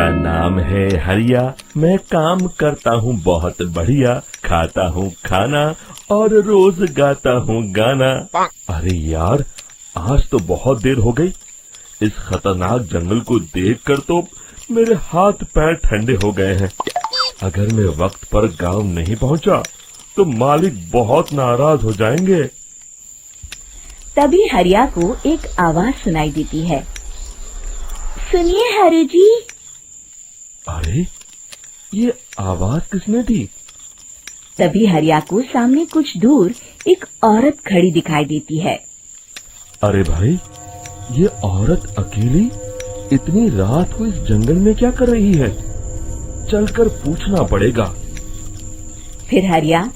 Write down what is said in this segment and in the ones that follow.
मेरा नाम है हरिया, मैं काम करता हूँ बहुत बढ़िया, खाता हूँ खाना और रोज गाता हूँ गाना। अरे यार, आज तो बहुत देर हो गई। इस खतरनाक जंगल को देखकर तो मेरे हाथ पैर ठंडे हो गए हैं। अगर मैं वक्त पर गांव नहीं पहुंचा तो मालिक बहुत नाराज हो जाएंगे। तभी हरिया को एक आवाज सुनाई देती है। सुनिए हरु जी। अरे, ये आवाज किसने दी? तभी हरिया को सामने कुछ दूर एक औरत खड़ी दिखाई देती है। अरे भाई, ये औरत अकेली इतनी रात को इस जंगल में क्या कर रही है? चलकर पूछना पड़ेगा। फिर हरिया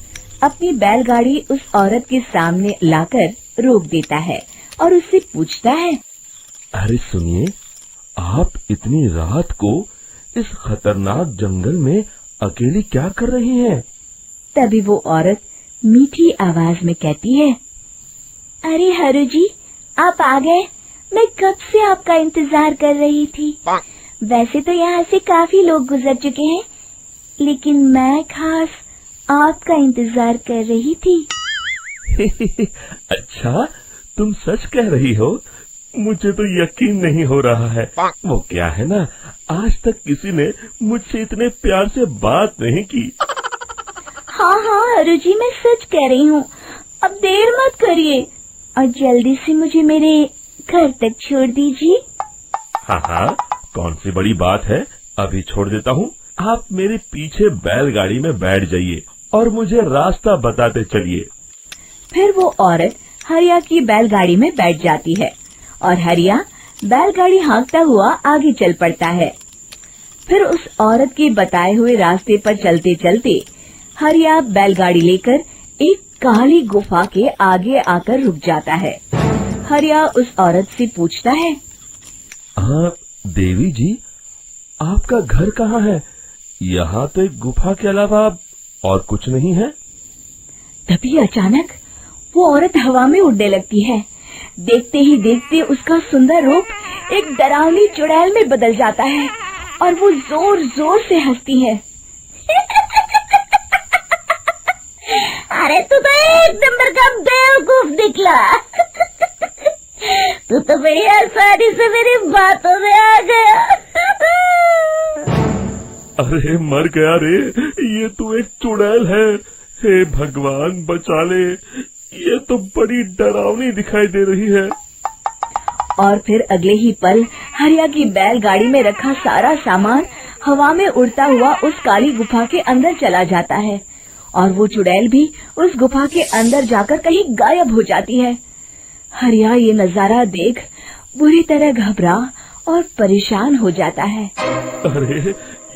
अपनी बैलगाड़ी उस औरत के सामने लाकर रोक देता है और उससे पूछता है। अरे सुनिए, आप इतनी रात को इस खतरनाक जंगल में अकेली क्या कर रही हैं? तभी वो औरत मीठी आवाज में कहती है, अरे हरु जी, आप आ गए। मैं कब से आपका इंतजार कर रही थी। वैसे तो यहाँ से काफी लोग गुजर चुके हैं, लेकिन मैं खास आपका इंतजार कर रही थी। अच्छा, तुम सच कह रही हो? मुझे तो यकीन नहीं हो रहा है। वो क्या है ना, आज तक किसी ने मुझसे इतने प्यार से बात नहीं की। हाँ हाँ हरु जी, मैं सच कह रही हूँ। अब देर मत करिए और जल्दी से मुझे मेरे घर तक छोड़ दीजिए। हाँ हाँ, कौन सी बड़ी बात है, अभी छोड़ देता हूँ। आप मेरे पीछे बैलगाड़ी में बैठ जाइए और मुझे रास्ता बताते चलिए। फिर वो औरत हरिया की बैलगाड़ी में बैठ जाती है और हरिया बैलगाड़ी हाँकता हुआ आगे चल पड़ता है। फिर उस औरत के बताए हुए रास्ते पर चलते चलते हरिया बैलगाड़ी लेकर एक काली गुफा के आगे आकर रुक जाता है। हरिया उस औरत से पूछता है, हाँ देवी जी, आपका घर कहाँ है? यहाँ तो एक गुफा के अलावा और कुछ नहीं है। तभी अचानक वो औरत हवा में उड़ने लगती है। देखते ही देखते उसका सुंदर रूप एक डरावनी चुड़ैल में बदल जाता है और वो जोर जोर से हंसती है। अरे तू तो एक नंबर का बेवकूफ निकला। तू तो बड़ी आसानी से मेरी बातों में आ गया। अरे मर गया रे, ये तो एक चुड़ैल है। हे भगवान बचा ले, ये तो बड़ी डरावनी दिखाई दे रही है। और फिर अगले ही पल हरिया की बैलगाड़ी में रखा सारा सामान हवा में उड़ता हुआ उस काली गुफा के अंदर चला जाता है और वो चुड़ैल भी उस गुफा के अंदर जाकर कहीं गायब हो जाती है। हरिया ये नजारा देख बुरी तरह घबरा और परेशान हो जाता है। अरे,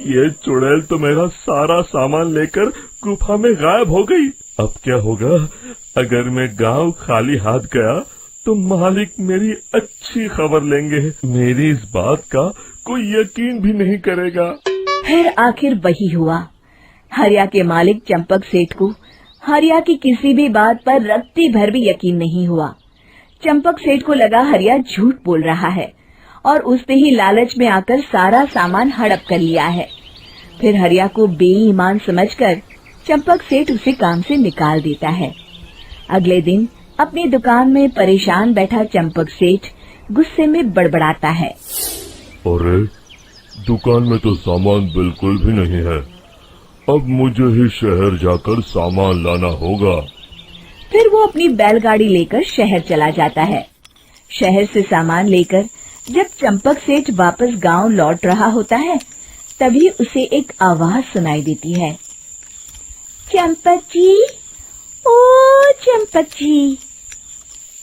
ये चुड़ैल तो मेरा सारा सामान लेकर गुफा में गायब हो गई। अब क्या होगा? अगर मैं गांव खाली हाथ गया तो मालिक मेरी अच्छी खबर लेंगे। मेरी इस बात का कोई यकीन भी नहीं करेगा। फिर आखिर वही हुआ। हरिया के मालिक चंपक सेठ को हरिया की किसी भी बात पर रत्ती भर भी यकीन नहीं हुआ। चंपक सेठ को लगा हरिया झूठ बोल रहा है और उसने ही लालच में आकर सारा सामान हड़प कर लिया है। फिर हरिया को बेईमान समझकर चंपक सेठ उसे काम से निकाल देता है। अगले दिन अपनी दुकान में परेशान बैठा चंपक सेठ गुस्से में बड़बड़ाता है। अरे, दुकान में तो सामान बिल्कुल भी नहीं है। अब मुझे ही शहर जाकर सामान लाना होगा। फिर वो अपनी बैलगाड़ी लेकर शहर चला जाता है। शहर से सामान लेकर जब चंपक सेठ वापस गांव लौट रहा होता है, तभी उसे एक आवाज सुनाई देती है। चंपक जी, ओ चंपक जी।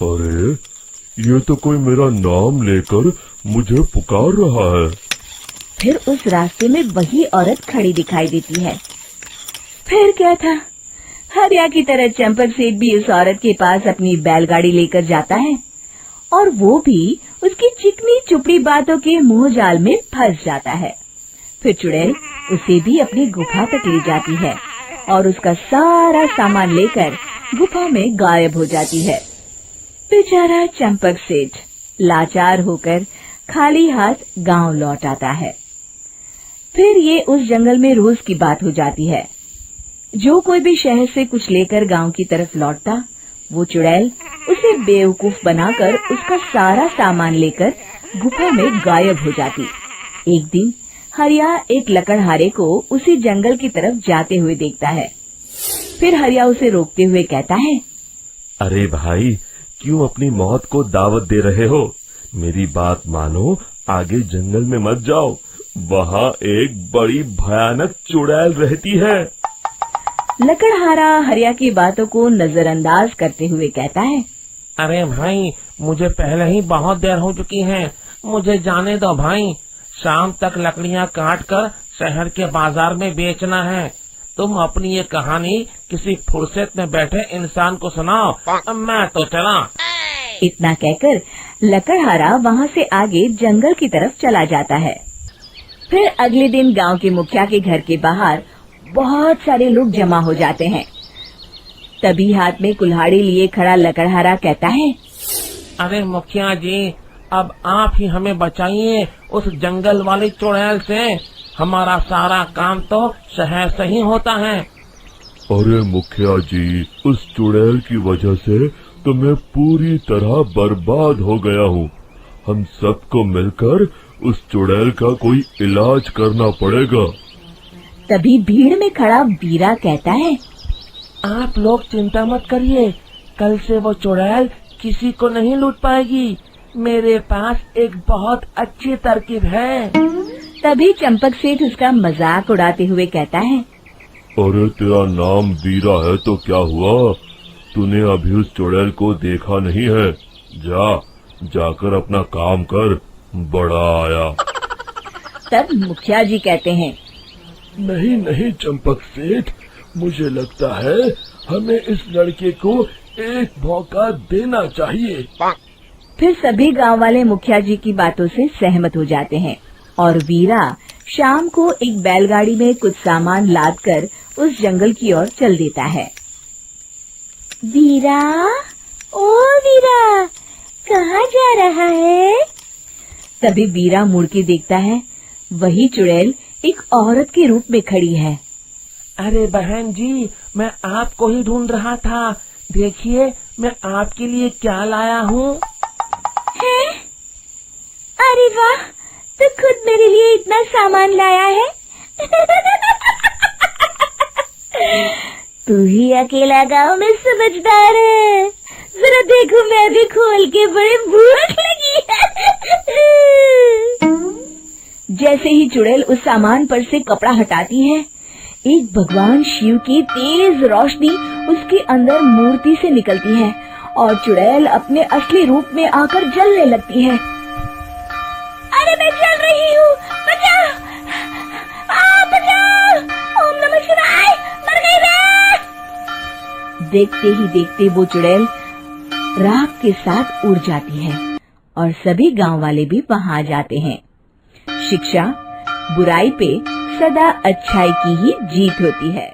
अरे, ये तो कोई मेरा नाम लेकर मुझे पुकार रहा है। फिर उस रास्ते में वही औरत खड़ी दिखाई देती है। फिर क्या था, हरिया की तरह चंपक सेठ भी उस औरत के पास अपनी बैलगाड़ी लेकर जाता है और वो भी उसकी चिकनी चुपड़ी बातों के मुंह जाल में फंस जाता है। फिर चुड़ैल उसे भी अपनी गुफा तक ले जाती है और उसका सारा सामान लेकर गुफा में गायब हो जाती है। बेचारा चंपक सेठ लाचार होकर खाली हाथ गांव लौट आता है। फिर ये उस जंगल में रोज की बात हो जाती है। जो कोई भी शहर से कुछ लेकर गांव की तरफ लौटता, वो चुड़ैल उसे बेवकूफ बनाकर उसका सारा सामान लेकर गुफा में गायब हो जाती। एक दिन हरिया एक लकड़हारे को उसी जंगल की तरफ जाते हुए देखता है। फिर हरिया उसे रोकते हुए कहता है, अरे भाई, क्यों अपनी मौत को दावत दे रहे हो? मेरी बात मानो, आगे जंगल में मत जाओ, वहाँ एक बड़ी भयानक चुड़ैल रहती है। लकड़हारा हरिया की बातों को नजरअंदाज करते हुए कहता है, अरे भाई, मुझे पहले ही बहुत देर हो चुकी है, मुझे जाने दो भाई। शाम तक लकड़ियाँ काट कर शहर के बाजार में बेचना है। तुम अपनी ये कहानी किसी फुर्सत में बैठे इंसान को सुनाओ, मैं तो चला। इतना कहकर लकड़हारा वहाँ से आगे जंगल की तरफ चला जाता है। फिर अगले दिन गांव के मुखिया के घर के बाहर बहुत सारे लोग जमा हो जाते हैं। तभी हाथ में कुल्हाड़ी लिए खड़ा लकड़हारा कहता है, अरे मुखिया जी, अब आप ही हमें बचाइए उस जंगल वाली चुड़ैल से। हमारा सारा काम तो शहर से ही होता है। अरे मुखिया जी, उस चुड़ैल की वजह से तो मैं पूरी तरह बर्बाद हो गया हूँ। हम सबको मिलकर उस चुड़ैल का कोई इलाज करना पड़ेगा। तभी भीड़ में खड़ा वीरा कहता है, आप लोग चिंता मत करिए, कल से वो चुड़ैल किसी को नहीं लूट पाएगी। मेरे पास एक बहुत अच्छी तरकीब है। तभी चंपक सेठ उसका मजाक उड़ाते हुए कहता है, अरे तेरा नाम वीरा है तो क्या हुआ? तूने अभी उस चुड़ैल को देखा नहीं है? जाकर अपना काम कर, बड़ा आया। तब मुखिया जी कहते हैं, नहीं नहीं चंपक सेठ, मुझे लगता है हमें इस लड़के को एक मौका देना चाहिए। फिर सभी गांव वाले मुखिया जी की बातों से सहमत हो जाते हैं और वीरा शाम को एक बैलगाड़ी में कुछ सामान लादकर उस जंगल की ओर चल देता है। वीरा, ओ वीरा, कहाँ जा रहा है? तभी वीरा मुड़ के देखता है, वही चुड़ैल एक औरत के रूप में खड़ी है। अरे बहन जी, मैं आपको ही ढूंढ रहा था। देखिए, मैं आपके लिए क्या लाया हूँ। हैं? अरे वाह, तू खुद मेरे लिए इतना सामान लाया है। तू ही अकेला गांव में समझदार है। जरा देखो, मैं भी खोल के, बड़े भूख लगी है। जैसे ही चुड़ैल उस सामान पर से कपड़ा हटाती है, एक भगवान शिव की तेज रोशनी उसके अंदर मूर्ति से निकलती है और चुड़ैल अपने असली रूप में आकर जलने लगती है। अरे मैं जल रही हूँ, बचाओ! बचाओ! ओम नमः शिवाय, मर गई मैं! देखते ही देखते वो चुड़ैल राख के साथ उड़ जाती है और सभी गांव वाले भी वहां जाते हैं। शिक्षा बुराई पे सदा अच्छाई की ही जीत होती है।